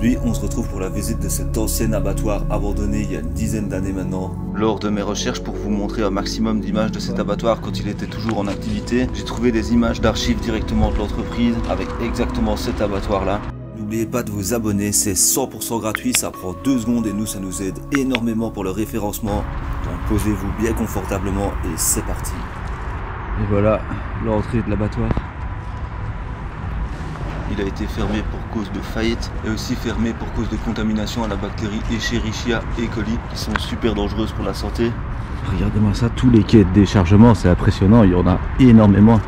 Aujourd'hui, on se retrouve pour la visite de cet ancien abattoir abandonné il y a une dizaine d'années maintenant. Lors de mes recherches pour vous montrer un maximum d'images de cet abattoir quand il était toujours en activité, j'ai trouvé des images d'archives directement de l'entreprise avec exactement cet abattoir là. N'oubliez pas de vous abonner, c'est 100% gratuit, ça prend 2 secondes et nous ça nous aide énormément pour le référencement. Donc posez-vous bien confortablement et c'est parti. Et voilà l'entrée de l'abattoir. Il a été fermé pour cause de faillite et aussi fermé pour cause de contamination à la bactérie Escherichia E. coli qui sont super dangereuses pour la santé. Regardez-moi ça, tous les quais de déchargement, c'est impressionnant, il y en a énormément.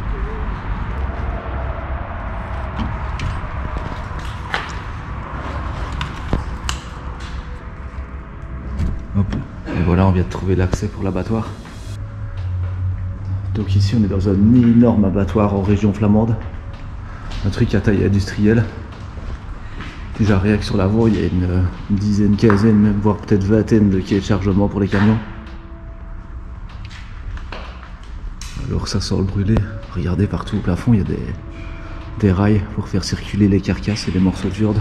Hop, et voilà, on vient de trouver l'accès pour l'abattoir. Donc ici on est dans un énorme abattoir en région flamande. Un truc à taille industrielle. Déjà rien que sur l'avant, il y a une dizaine, quinzaine, même voire peut-être vingtaine de quais de chargement pour les camions. Alors ça sent le brûlé. Regardez partout au plafond, il y a des rails pour faire circuler les carcasses et les morceaux de viande.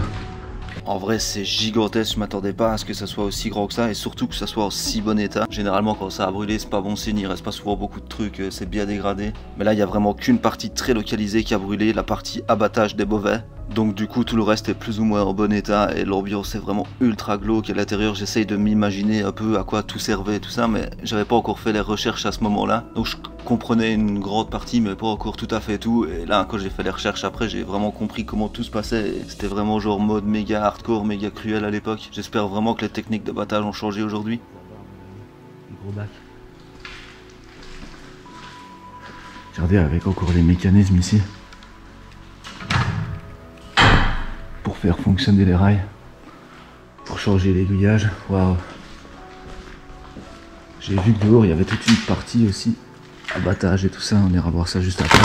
En vrai c'est gigantesque, je m'attendais pas à ce que ça soit aussi grand que ça et surtout que ça soit en si bon état. Généralement quand ça a brûlé c'est pas bon signe, il reste pas souvent beaucoup de trucs, c'est bien dégradé. Mais là il y a vraiment qu'une partie très localisée qui a brûlé, la partie abattage des bovins. Donc du coup tout le reste est plus ou moins en bon état et l'ambiance est vraiment ultra glauque. À l'intérieur j'essaye de m'imaginer un peu à quoi tout servait et tout ça, mais j'avais pas encore fait les recherches à ce moment là. Donc je comprenais une grande partie mais pas encore tout à fait tout. Et là quand j'ai fait les recherches après j'ai vraiment compris comment tout se passait. C'était vraiment genre mode méga hardcore, méga cruel à l'époque. J'espère vraiment que les techniques d'abattage ont changé aujourd'hui. Gros bac. Regardez avec encore les mécanismes ici. Pour faire fonctionner les rails, pour changer l'aiguillage. Waouh! J'ai vu que dehors il y avait toute une partie aussi abattage et tout ça, on ira voir ça juste après.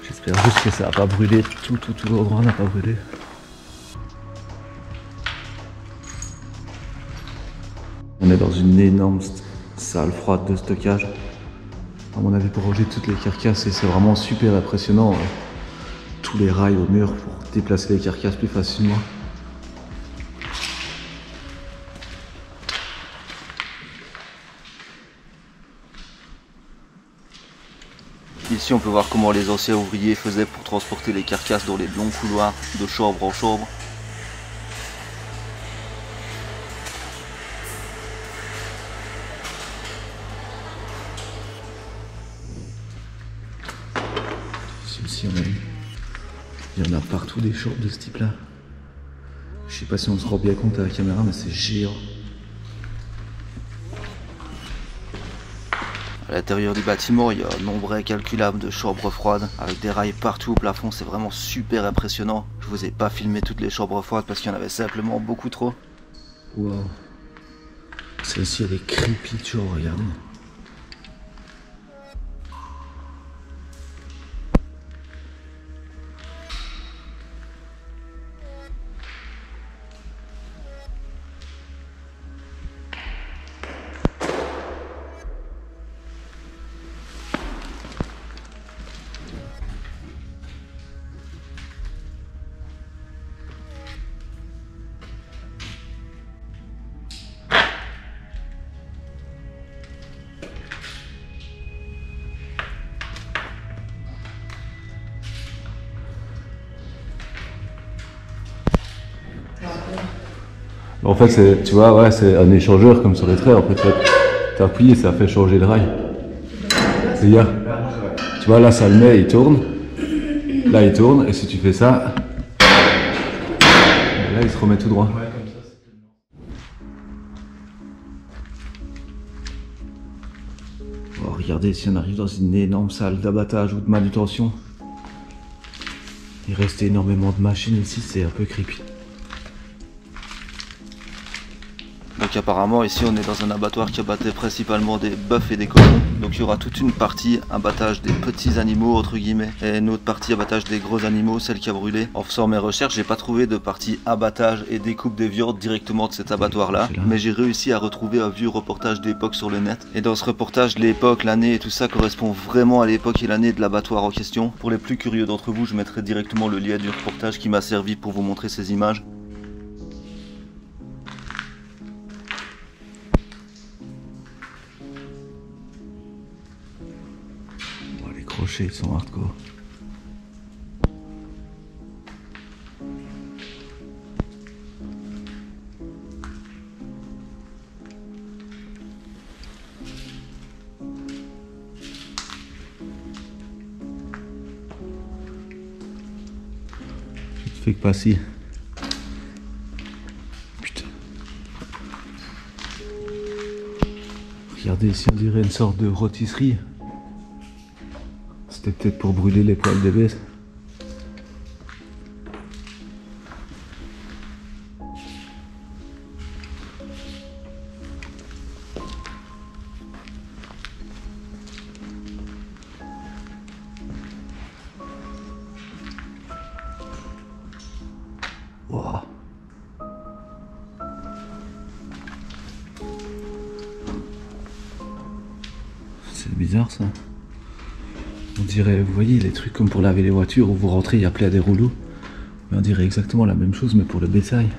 J'espère juste que ça n'a pas brûlé, tout l'endroit n'a pas brûlé. On est dans une énorme salle froide de stockage. À mon avis pour ranger toutes les carcasses et c'est vraiment super impressionnant. Tous les rails au mur pour déplacer les carcasses plus facilement. Ici on peut voir comment les anciens ouvriers faisaient pour transporter les carcasses dans les longs couloirs de chambre en chambre. Ici il y en a partout des chambres de ce type là. Je sais pas si on se rend bien compte à la caméra mais c'est géant. À l'intérieur du bâtiment, il y a un nombre incalculable de chambres froides avec des rails partout au plafond, c'est vraiment super impressionnant. Je vous ai pas filmé toutes les chambres froides parce qu'il y en avait simplement beaucoup trop. Waouh. Celle-ci elle est creepy, tu vois, regardez. En fait, c'est, tu vois, ouais, c'est un échangeur comme sur les traits. En fait, tu appuies et ça fait changer le rail. Regarde, tu vois, là, ça le met, il tourne. Là, il tourne. Et si tu fais ça, là, il se remet tout droit. Oh, regardez, si on arrive dans une énorme salle d'abattage ou de manutention, il reste énormément de machines ici, c'est un peu creepy. Donc Donc apparemment ici on est dans un abattoir qui abattait principalement des bœufs et des cochons. Donc il y aura toute une partie abattage des petits animaux entre guillemets et une autre partie abattage des gros animaux, celle qui a brûlé. En faisant mes recherches, j'ai pas trouvé de partie abattage et découpe des viandes directement de cet abattoir là, mais j'ai réussi à retrouver un vieux reportage d'époque sur le net. Et dans ce reportage, l'époque, l'année et tout ça correspond vraiment à l'époque et l'année de l'abattoir en question. Pour les plus curieux d'entre vous, je mettrai directement le lien du reportage qui m'a servi pour vous montrer ces images. Oh, les crochets ils sont hardcore. Fais que pas si. Putain. Regardez ici, on dirait une sorte de rôtisserie. C'était peut-être pour brûler les poils des bêtes. Wow. C'est bizarre ça. On dirait, vous voyez les trucs comme pour laver les voitures où vous rentrez, il y a plein des rouleaux. Mais on dirait exactement la même chose mais pour le bétail.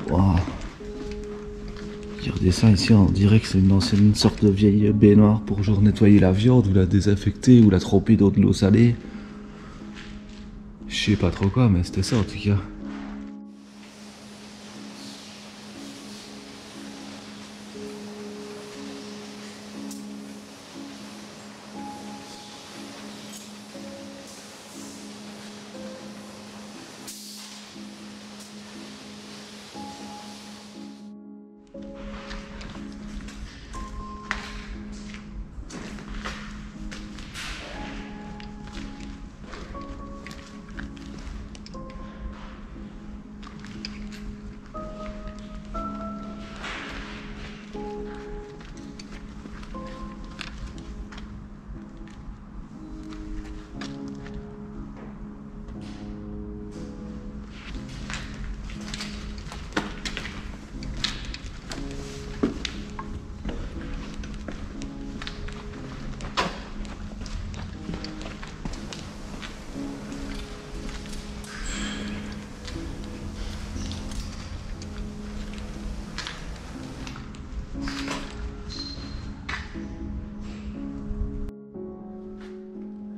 Wow. Regardez ça ici, on dirait que c'est une ancienne sorte de vieille baignoire pour genre nettoyer la viande ou la désinfecter ou la tremper dans de l'eau salée. Je sais pas trop quoi, mais c'était ça en tout cas.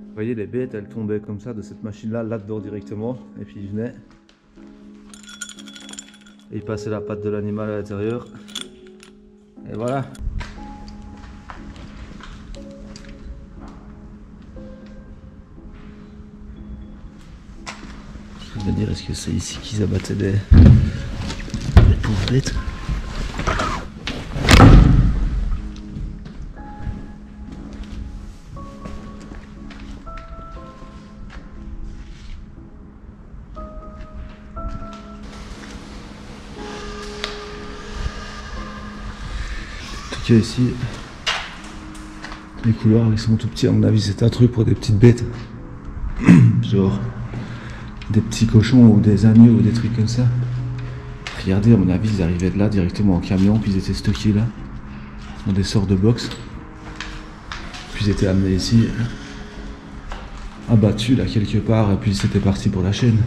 Vous voyez les bêtes, elles tombaient comme ça de cette machine là, là-dedans directement. Et puis ils venaient. Et ils passaient la patte de l'animal à l'intérieur. Et voilà. Je vais dire, est-ce que c'est ici qu'ils abattaient des pauvres bêtes? En tout cas ici, les couloirs ils sont tout petits, à mon avis c'est un truc pour des petites bêtes. Genre des petits cochons ou des agneaux ou des trucs comme ça. Regardez, à mon avis ils arrivaient de là directement en camion, puis ils étaient stockés là, dans des sortes de box. Puis ils étaient amenés ici, abattus là quelque part, et puis c'était parti pour la chaîne.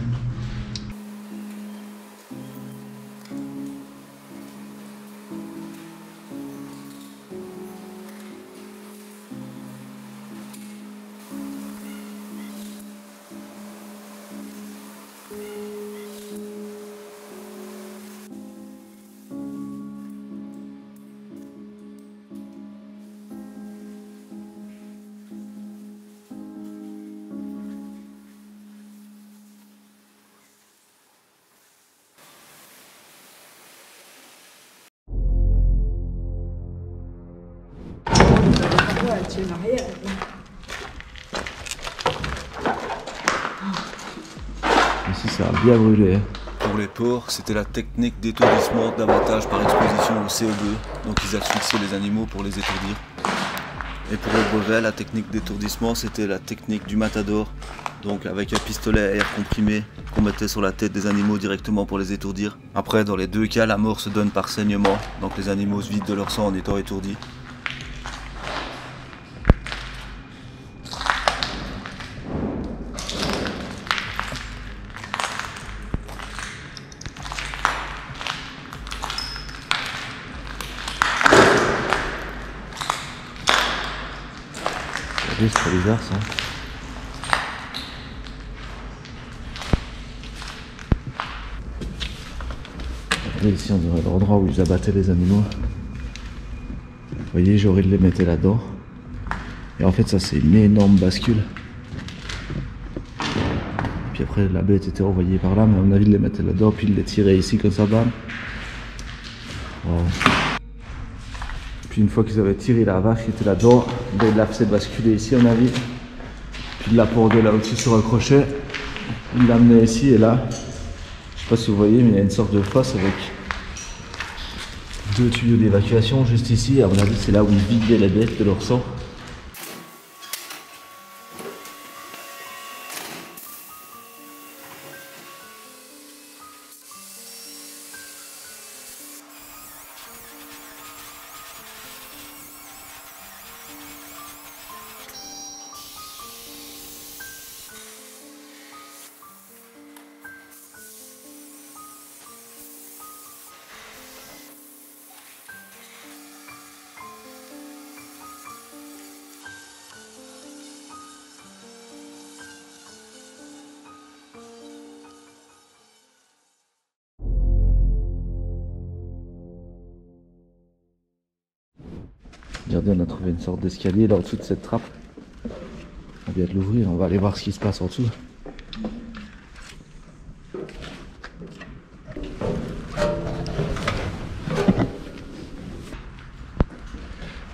c'est en arrière. Ici ça a bien brûlé. Pour les porcs, c'était la technique d'étourdissement d'abattage par exposition au CO2. Donc ils asphyxiaient les animaux pour les étourdir. Et pour les bovins, la technique d'étourdissement, c'était la technique du matador. Donc avec un pistolet à air comprimé qu'on mettait sur la tête des animaux directement pour les étourdir. Après, dans les deux cas, la mort se donne par saignement. Donc les animaux se vident de leur sang en étant étourdis. C'est pas bizarre ça. Après ici on dirait l'endroit où ils abattaient les animaux. Vous voyez, j'aurais de les mettre là-dedans. Et en fait ça c'est une énorme bascule. Puis après la bête était envoyée par là, mais à mon avis de les mettre là-dedans, puis de les tirer ici comme ça, bam. Wow. Puis une fois qu'ils avaient tiré la vache qui était là-dedans, ils la faisaient basculer ici à mon avis. Puis de la porter là au-dessus sur un crochet. Il l'amenait ici et là, je sais pas si vous voyez, mais il y a une sorte de fosse avec deux tuyaux d'évacuation juste ici. À mon avis c'est là où ils vidaient les bêtes de leur sang. Regardez, on a trouvé une sorte d'escalier là au-dessous de cette trappe. On vient de l'ouvrir, on va aller voir ce qui se passe en dessous.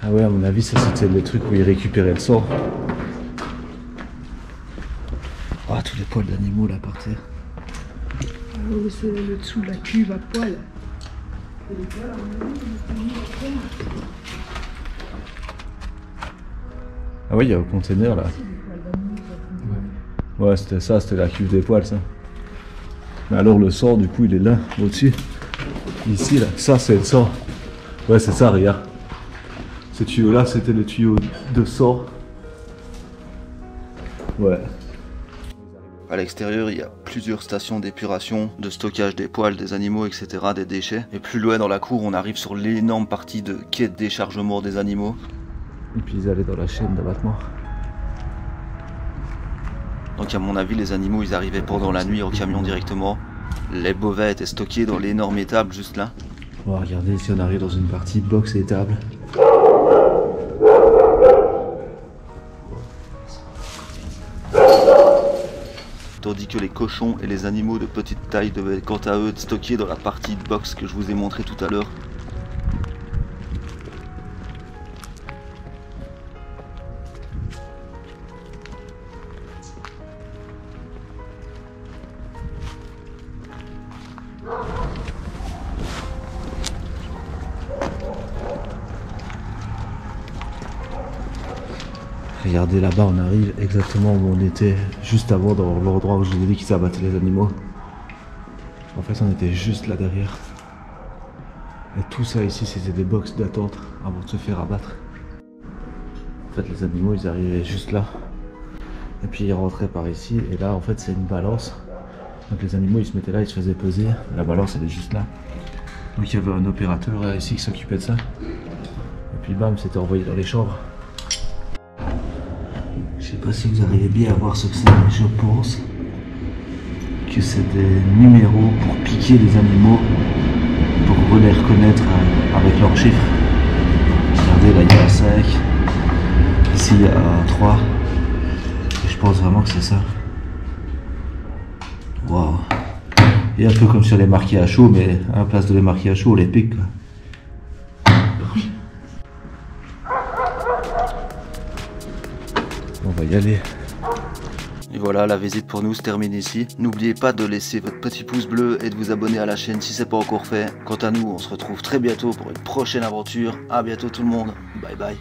Ah ouais, à mon avis, ça c'était le truc où ils récupéraient le sang. Ah, tous les poils d'animaux là par terre. Ah oui, c'est le dessous de la cuve à poil. Ah oui, il y a un conteneur là. Ouais, c'était ça, c'était la cuve des poils ça. Mais alors le sang, du coup, il est là, au-dessus. Ici, là, ça c'est le sang. Ouais, c'est ça, regarde. Ce tuyau là, c'était le tuyau de sang. Ouais. À l'extérieur, il y a plusieurs stations d'épuration, de stockage des poils, des animaux, etc., des déchets. Et plus loin dans la cour, on arrive sur l'énorme partie de quai de déchargement des animaux. Et puis ils allaient dans la chaîne d'abattement. Donc à mon avis, les animaux, ils arrivaient pendant la nuit au camion directement. Les bovins étaient stockés dans l'énorme étable juste là. On va regarder si on arrive dans une partie box et étable. Tandis que les cochons et les animaux de petite taille devaient quant à eux être stockés dans la partie de box que je vous ai montré tout à l'heure. Regardez là-bas, on arrive exactement où on était juste avant, dans l'endroit où je vous ai dit qu'ils abattaient les animaux. En fait, on était juste là derrière. Et tout ça ici, c'était des box d'attente avant de se faire abattre. En fait, les animaux, ils arrivaient juste là. Et puis ils rentraient par ici. Et là, en fait, c'est une balance. Donc les animaux, ils se mettaient là, ils se faisaient peser. La balance, elle est juste là. Donc il y avait un opérateur là, ici qui s'occupait de ça. Et puis bam, c'était envoyé dans les chambres. Je sais pas si vous arrivez bien à voir ce que c'est, mais je pense que c'est des numéros pour piquer les animaux, pour les reconnaître avec leurs chiffres. Regardez, là il y a un 5, ici il y a un 3, et je pense vraiment que c'est ça. Waouh! Et un peu comme sur les marqués à chaud, mais à la place de les marquer à chaud, on les pique quoi. va y aller. Et voilà, la visite pour nous se termine ici. N'oubliez pas de laisser votre petit pouce bleu et de vous abonner à la chaîne si c'est pas encore fait. Quant à nous, on se retrouve très bientôt pour une prochaine aventure. À bientôt tout le monde. Bye bye.